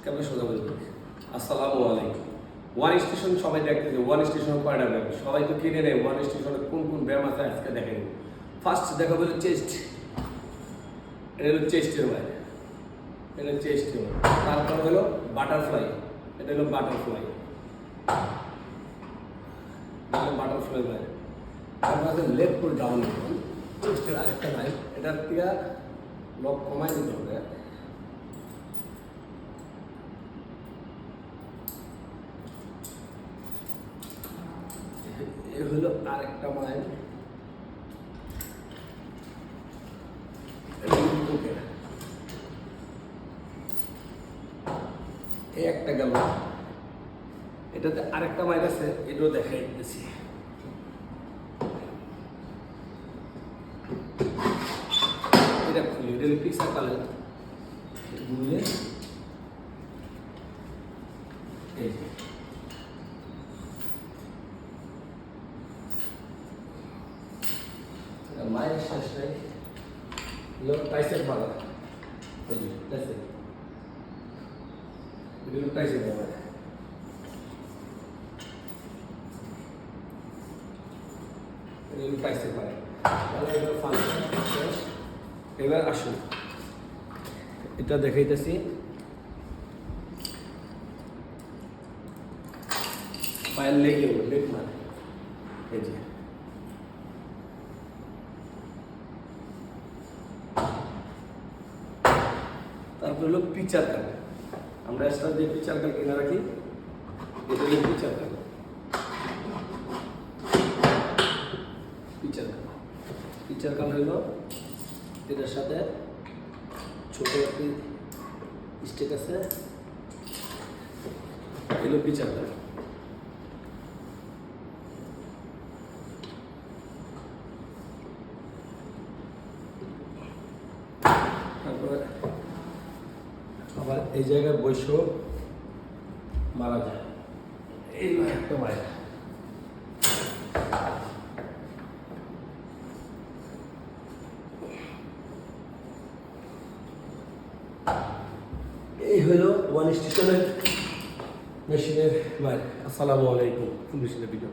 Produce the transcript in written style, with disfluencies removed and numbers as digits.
কেমন সোজা বলবো। আসসালামু আলাইকুম। ওয়ান স্টেশন সবাই দেখতে যে ওয়ান স্টেশন কয়টা ব্যায়াম সবাই তো কিনে নেয়। ওয়ান স্টেশনে কোন কোন ব্যায়াম আছে আজকে দেখে নেব। ফার্স্ট দেখা বলে চেস্ট, এটা হলো চেস্টের বাইরে, এটা হলো চেস্টের বাইরে। তারপর হলো বাটারফ্লাই, এটা হলো বাটারফ্লাই, বাটারফ্লাই বাইরে। তারপর আছে লেফট পুল ডাউন, চেস্টের আরেকটা লাইন, এটার থেকে লক কমাই দিতে হবে। এ হলো আরেকটা মাইল, এই একটা গেল। এটাতে আরেকটা মাইল আছে, এটাও দেখাই দিতেছি। এটা খুলি, এটা পিকচার কালে ঘুরলে এই মায়ের শেষ নেই, লোক টাইসের পালা, এই যে টাইসের, এগুলো টাইসের পালা। এগুলো টাইসের পালা। তাহলে এবার ফাংশন শেষ। এবার আসুন, এটা দেখাইতেছি। পায়ের লেগে লেগ মানে এই যে তারপর হলো পিচার কাল। আমরা এক্সট্রা যে পিচার কাল কিনে রাখি, এটা হলো পিচার কাল। পিচার কাল, পিচার কাল হলো এটার সাথে ছোট একটি স্টেক আছে, এগুলো পিচার কাল। তারপরে আবার এই জায়গায় বৈশ্য মারা যায়, এই একটা মায়ের। এই হলো ওয়ান স্টেশনের মেশিনের মায়ের। আসসালামু আলাইকুম। ফুল মেশিনের ভিডিও।